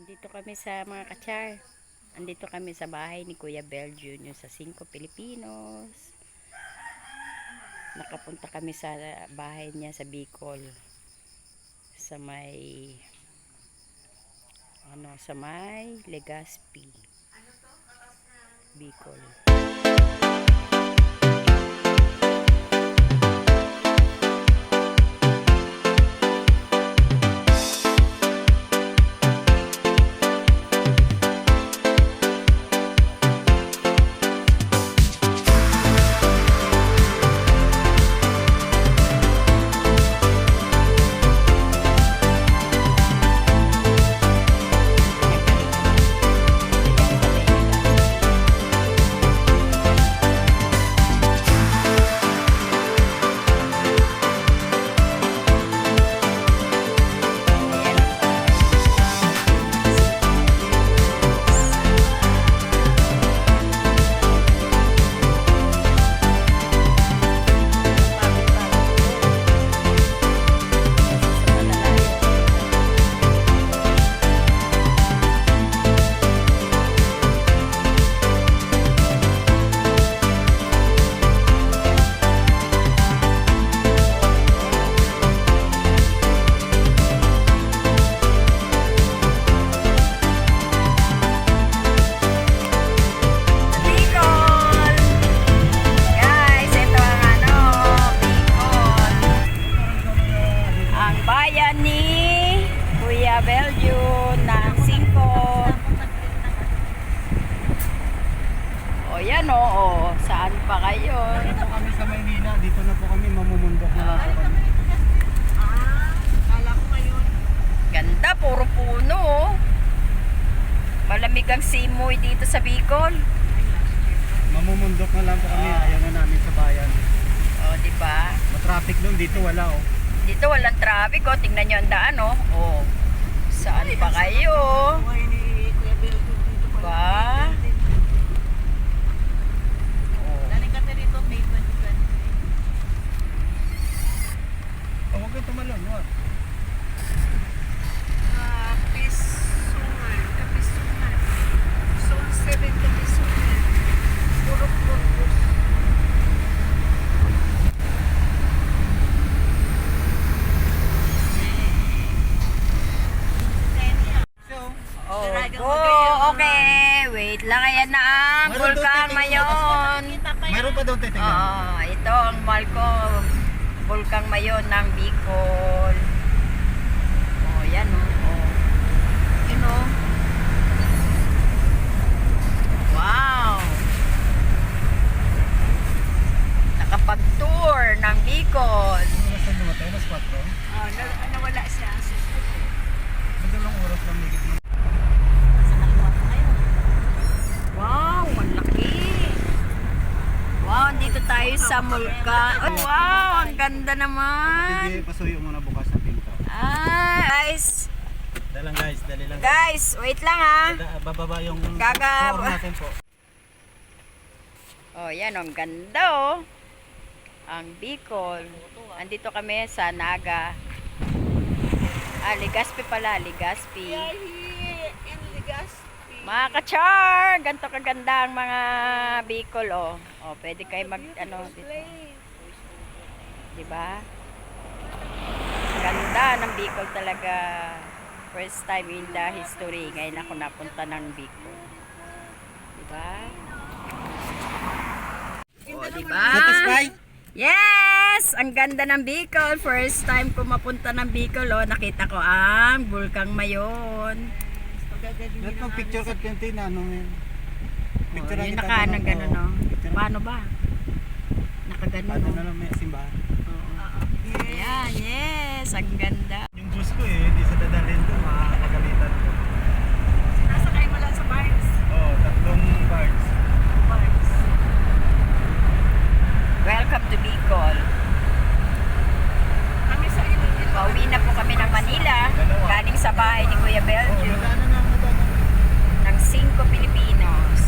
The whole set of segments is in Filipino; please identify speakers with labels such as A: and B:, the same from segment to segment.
A: Andito kami sa mga kachar. Andito kami sa bahay ni Kuya Belgium, yung sa 5 Pilipinos. Nakapunta kami sa bahay niya sa Bicol. Sa may sa may Legazpi, Bicol. Belgium ng 5. O yan o, saan pa kayo?
B: Dito kami sa Maynila, dito na po kami, mamumundok na lang po kami.
C: Kala ko ngayon.
A: Ganda, puro puno. Malamig ang simoy dito sa Bicol.
B: Mamumundok na lang po kami, ayaw na namin sa bayan.
A: O, diba?
B: Matraffic doon, dito wala oh.
A: Dito walang traffic o, tingnan nyo ang daan o. O, saan pa kayo?
C: Buhay ni Kuya Belgium dito pa.
A: Ba?
C: Daling ka na rito, May 2020.
B: Oh, huwag kang tumalon, wag.
C: Kapisungan. Kapisungan. Zone 7 Kapisungan. Purok Burgos.
A: Oh, go. Okay, wait lang. Ayan na ang Bulkang Mayon.
B: Mayroon pa doon titignan.
A: Oo, ito ang mall ko. Bulkang Mayon ng Bicol. Oh, yan o. Oh. Yun o. Wow. Nakapag-tour ng Bicol.
B: Oras na dumatay, mas 4.
C: Oh, nawala siya.
B: Madalong oras lang higit na.
A: Wow, ang laki. Wow, dito tayo sa Mulka. Oh, wow, ang ganda naman.
B: Sige, pasuyo muna bukas ng pinto.
A: Guys.
B: Dali lang guys, dali lang.
A: Guys, wait lang ha.
B: Bababa yung
A: Gagab.
B: floor natin po.
A: Oh, yan, ang ganda oh. Ang Bicol. Andito kami sa Naga. Legazpi pala, Legazpi.
C: In Legazpi.
A: Mga kachar, ganito kaganda ang mga Bicol oh. Oh, pwede kayo mag dito. Diba? Ganda ng Bicol talaga. First time in the history ngayon ako napunta ng Bicol. Diba? Oh, diba?
B: Satisfied?
A: Yes! Ang ganda ng Bicol. First time ko mapunta ng Bicol oh. Nakita ko ang Bulkang Mayon.
B: Let mo picture ka 20 na ano yun. Picture
A: Yung naka gano'n no. Paano ba? Nakagano
B: Paano
A: no.
B: na lang may simbahan.
A: Ayan, yes. Ang ganda.
B: Yung bus ko hindi sa dadalhin ko, makakagalitan ko.
C: Sinasakay mo lang sa bars.
B: Oo, 3 parts.
C: Bars.
A: Welcome to Bicol.
C: Kami sa inyo.
A: Pauwi na po kami ng Manila. Galing sa bahay ni Kuya
B: Oo,
A: Belgium.
B: nadaanan na.
A: Ng 5 Pilipinos.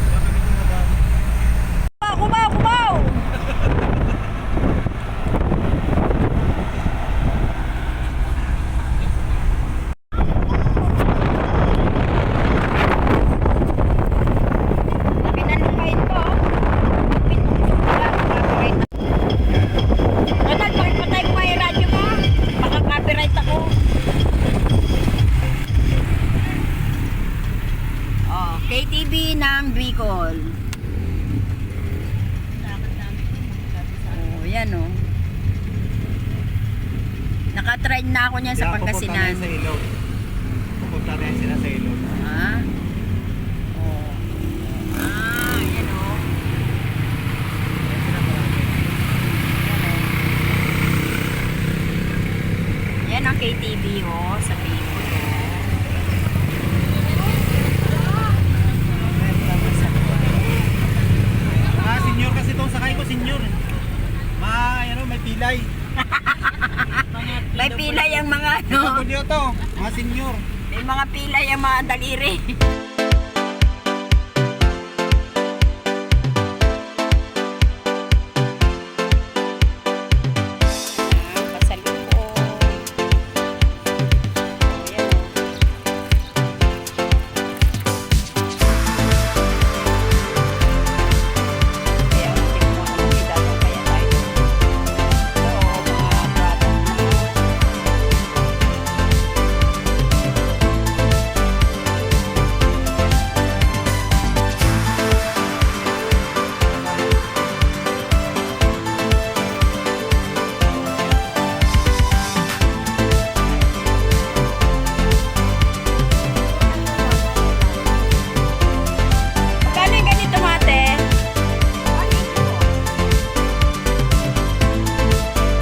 B: Wala kami dumadaan.
A: Kumaw! Kumaw! niya sa Pangasinan.
B: Sa Ilog. Pupunta rin sila sa Ilog.
A: Ah. Oh. Ah, yan o. Yan ang KTV oh, sa Bicol oh.
B: Ah, senior kasi itong sakay ko, senior. May pilay.
A: May pilay ang mga ano.
B: Ito to, mga senior.
A: May mga pilay ang mga daliri. Pasalubong. Oh, yan oh. Kaya hindi ko makakita kung kaya tayo. So, mga bata. Magkano yung ganito, mate?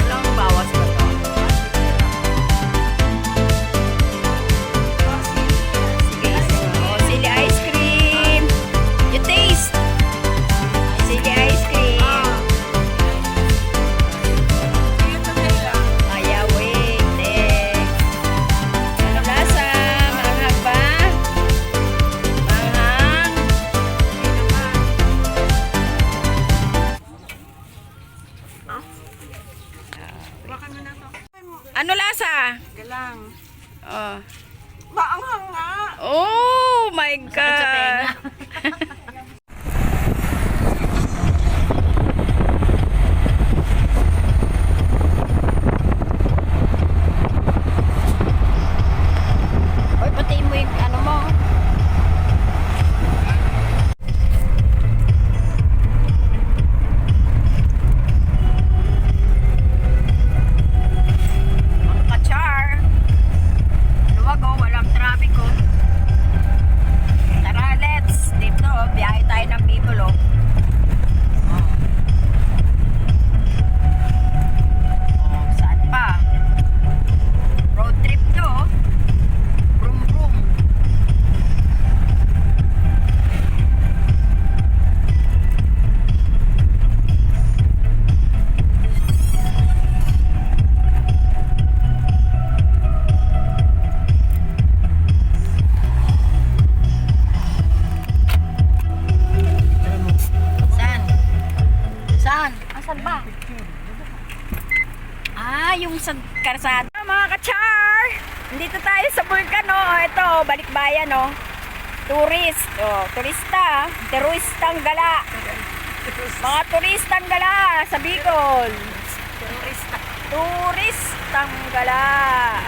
A: Walang bawas ba to? Sige, oh, sili ice cream. You taste. Sili ice cream. Ayaw, wait. Next. Ano lasa? Manghang ba? Manghang. Ano lasa?
C: Galang.
A: Oh.
C: Maanghang nga.
A: Oh my God. Oy, patiin mo yung ano mo. Mga kachar. Luwag oh, walang traffic oh. Tara, let's. Dito, biyahe tayo ng Bicol oh. Oh. Oh, saan pa? Road trip to oh. Brum brum. Saan? Saan? Asan ba? Ah, yung sa karsada. Mga kachar! Dito tayo sa Vulcano. Ito, balikbayan oh. Tourist. Oh, turista. Turistang gala. Mga turistang gala sa Bicol. Turistang gala.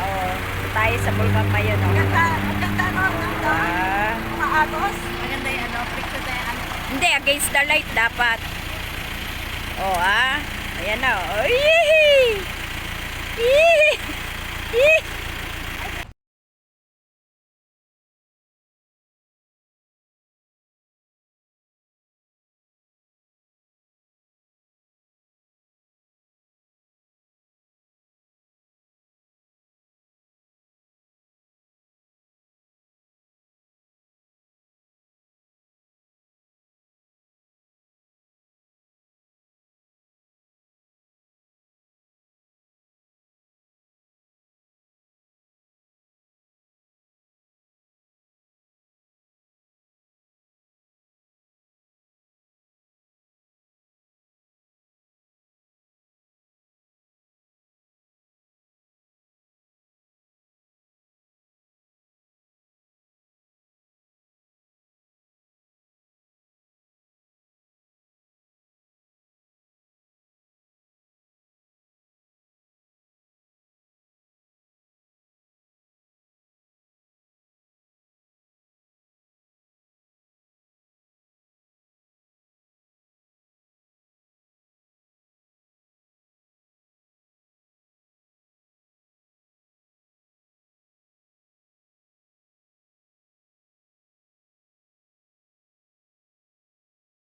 A: Oh, dito tayo sa Vulcan Mayon oh.
C: Maganda nun.
A: Ah.
C: Mga agos. Maganda yung ano, picture na yan.
A: Hindi, against the light dapat. Oh, ah. Ayan na. Oh. Yee! Yee! Yee!